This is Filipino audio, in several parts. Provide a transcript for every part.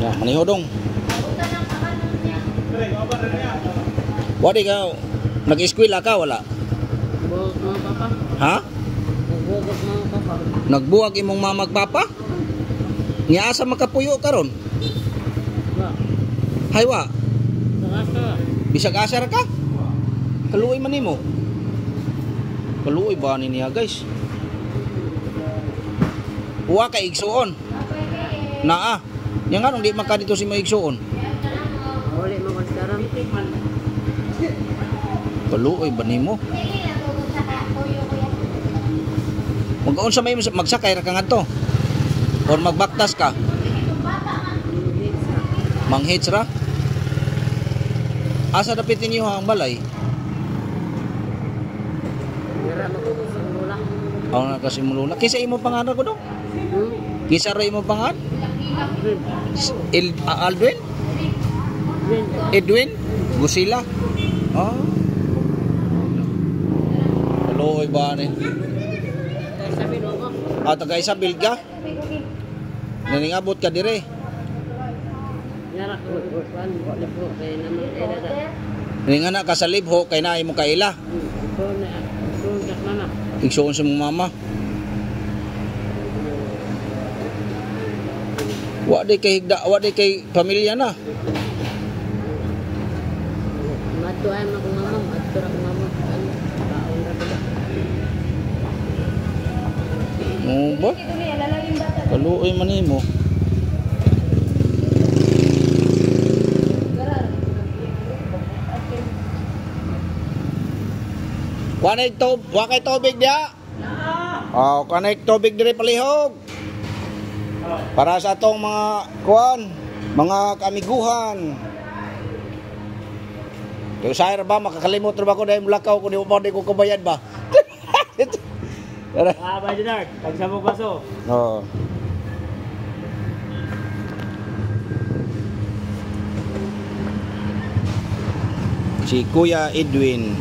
Ya, maniho dong. Wadi ka, nag-eskwela ka, wala? Buwag mga papa. Ha? Nagbuwag mga papa. Nagbuwag imong mamag papa? Niya asa makapuyo karon? Wa. Haywa, Nakasa. bisag asar ka? Kaluoy man nimo. Kaluoy ba ni niya, guys? Uwa ka igsuon. Naa. Yang nga nung di maka dito si maigsuon. Wali mo konsidaran. Kaluoy ba nimo? Mag-on sa may magsakay ra ka ngadto. Or magbaktas ka. Manghits ra. Asa dapitin niyo ang balay? Nira mo ko sa mula. Ako na kasi mulula. Kisa imo pangalan ko do? Kisa ra imo pangalan? Aldwin? Edwin? Gusila? Ah. Kaluoy ba ni? Sabi mo ko. Taga Isabel ka? Naningabot ka dire. Nira ko kuan wala po kay naman era. Ningana ka sa libho kay naay mo kaila. Ito na dak mama. Igsuon sa mong mama. Wa di kay higda, wa di kay pamilya na. Mato ay mo kung mama, mato ra kung mama. Kaon ra ko. Mo ba? Kaluoy man nimo. Wa kay tubig dia. Oh, kanay tubig dire palihog. Para sa atong mga kuan, mga kamiguhan. Kaya sayar ba makakalimot ra ba ko dahil mulakaw ko di mo di ko kabayad ba? Ba Dinard, pagsabog baso. Oo. Si Kuya Edwin.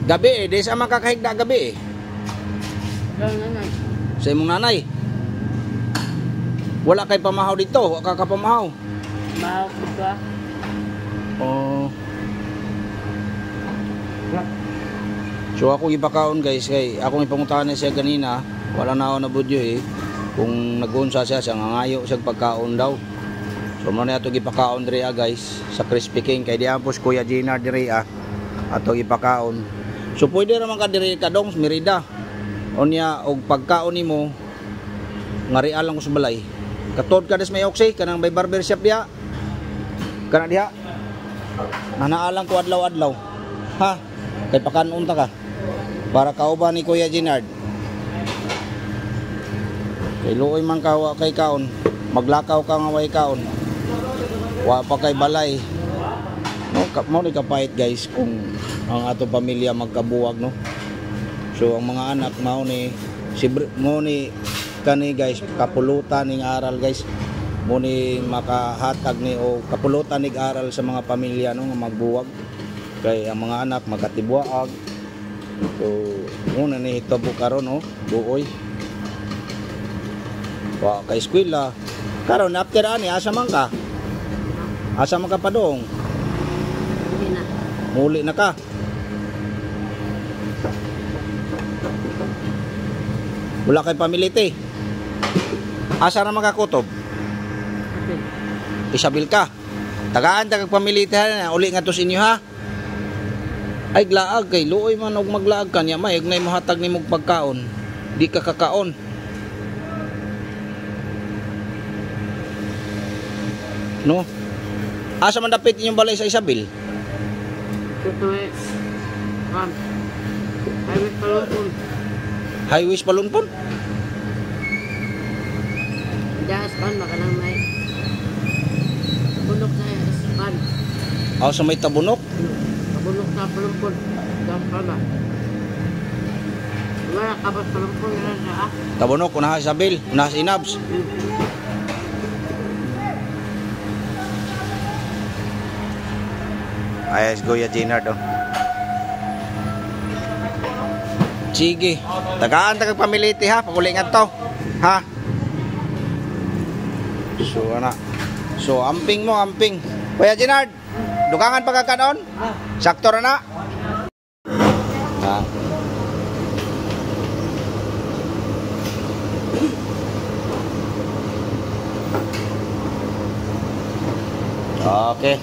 Gabi di sa makakahigda gabi Nanay. sa imong nanay. Wala kay pamahaw dito, wa ka kapamahaw. Mahal ko ka. Oh. So ako ipakaon guys, kay akong ipanguntahan siya ganina, wala na ako na budyo kung nag-unsa siya nangayo siya pagkaon daw. So mo na ato gipakaon diri guys sa Crispy King kay diapos Kuya Gina diri ato ipakaon. So pwede naman ka diri kadong merida. Onya og pagkaon nimo nga real lang ko sa balay. Katod ka des may oxy kanang may barber shop diha. Kana diha. Nanaalang ko adlaw-adlaw. Ha? Kay pakanon ta ka. Para kauban ni Kuya Ginard. Kay luoy man ka wa kay kaon. Maglakaw ka nga way kaon. Wa pa kay balay. No, mo ni kapait guys kung ang ato pamilya magkabuwag no. So ang mga anak mao ni mo ni kani guys kapulutan ning aral guys. Mo ni makahatag ni o kapulutan ning aral sa mga pamilya no nga magbuwag. Kay ang mga anak magkatibuag. So mo na ni hitobo karon no, buoy. Wa kay eskwela. Karon after ani asa man ka? Asa man ka padong? Muli na ka. Wala kay pamilite. Asa na makakutob? Isabel ka. Tagaan ta kag pamilite ha. Uli nga to sa inyo ha. Ay glaag kay luoy man og maglaag kanya may nay mohatag nimo pagkaon. Di ka kakaon. No? Asa man dapit inyong balay sa Isabel? Ito highway Palunpon. Highways Palunpon? Dahas pan makanang may bunok sa Espan. Sa may tabunok? Bunok sa Palunpon. Dahas pan ba? Wala ka ba sa lumpo yun na Tabunok, unaha sa Bill, unaha si Inabs. Ayos, Kuya Ginard, oh. Sige. Tagaan, tagang pamiliti, ha? Pagulingan to. Ha? So, ana. So, amping mo, amping. Kuya Ginard, dukangan pagkakanon? Sakto na. Ha? Okay.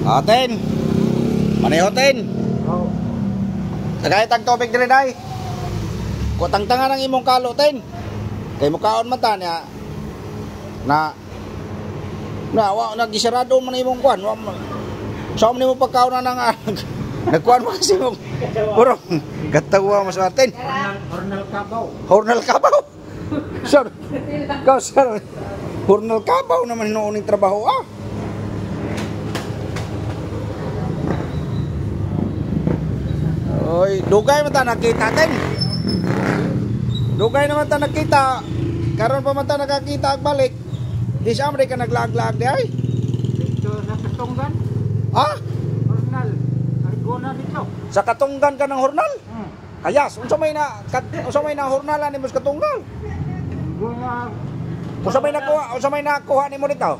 Aten. Manehoten. Oo. Tagay tag tubig diri day. Kutang-tangan ang imong kalo ten. Kay mukaon man ta niya na wa nagisarado man imong kuan. Sa mo pagkaon na nang nagkuan mo kasi mo. Puro gatawa mo sa atin. Hornal Kabaw. Hornal Kabaw. Sir. Kau sir. Hornal Kabaw naman hinuuning trabaho ah. Oy, dugay man ta nakita ten. Dugay naman ta nakita. Karon pa man ta nakakita ag balik. Di sa amre ka naglag-lag di ay. Dito sa Katunggan. Ah, Hornal. Argona dito. sa katunggan ka ng hornal. Hmm. Ayas, unsa may na hornalan nimo sa katunggan? Argona. Unsa may nakuha nimo dito?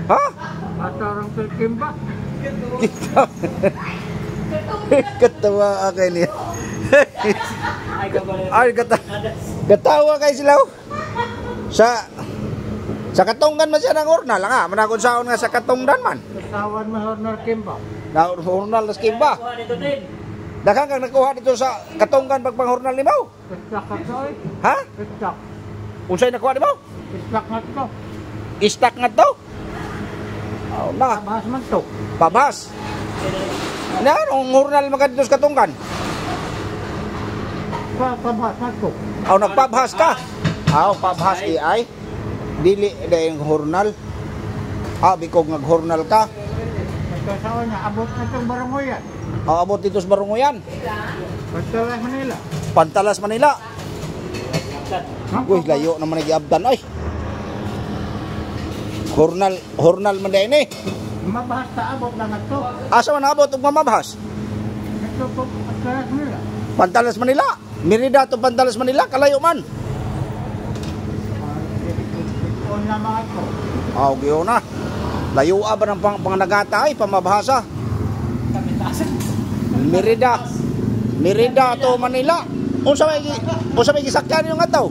Ha? Atarang Pilkimba. Katawa kay niya. Ay, kabalay. Ay, katawa kay sila. Sa katunggan man siya ng hornal nga, manakon saon nga sa katungdan man. Kasawan mo Hornal Kimba. Na hornal na skimba. Daghang kang nakuha dito sa katunggan pagpanghornal nimo. Istak ka to eh. Ha? Istak. Unsay nakuha nimo? Istak nga to. Istak nga to. Oh, na, Bahas man to. pabas. Na, ang hornal man dito sa katunggan. Pabahas man to. Aw nagpabhas ka. Aw pabhas ay. Dili dayong hornal. Bikog naghornal ka. Kasawan niya, abot na itong barangoyan. Abot dito sa Barungoyan. Pagtalas Manila. Pantalas Manila. Uy, layo naman nag-iabdan ay. Hornal man din eh. Mabahas ta abot lang ito. Asa man abot og mamabhas? Ito po, Pagtalas Manila. Pantalas Manila. Merida to Pantalas Manila, kalayo man. On na mga ito. Giyo na. Layo ba ng panganagata ay pamabhasa? Merida to Manila. Unsa may gisakyan yung ataw?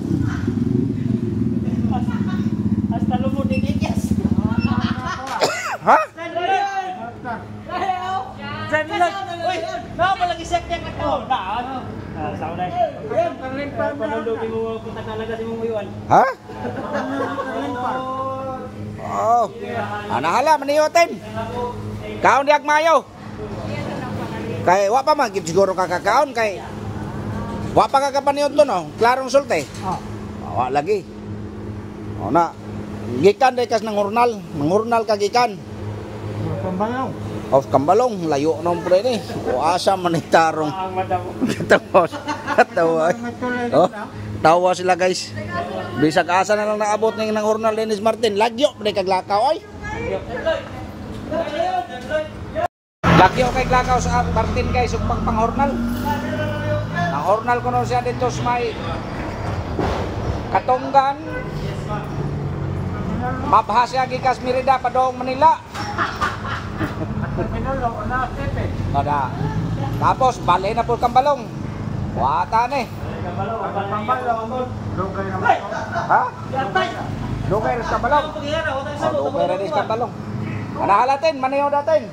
Hasta lumod ni Gigas. Ha? Uy, na malagi sakya ka to. Sa unay. Panulogi mo punta talaga si mong uyuan. Ha? Anahala maniyotin. Kaon diag mayo. Kay wa pa man gid siguro kakakaon kay wa pa kakapaniyon to no. Klarong sulti. Wa lagi. Na. Gikan day kas nang hurnal kagikan. Pambalong. Kambalong layo nang pre ni. O asa man itarong. Ang madamo. Tawa. Tawa sila guys. Bisag asa na lang naabot ng hurnal Dennis Martin. Lagyo pre kag lakaw ay. Lagyo kay lakaw sa Martin guys ug panghornal. Ang hornal ko no siya dito sa may Katunggan. Mabhasya gikas Merida padong Manila. Ada. Tapos bali na po Kambalong. Wata ni. Ha? Dugay sa Kambalong. Dugay rin sa Kambalong. Anahalatin, maniyo datin.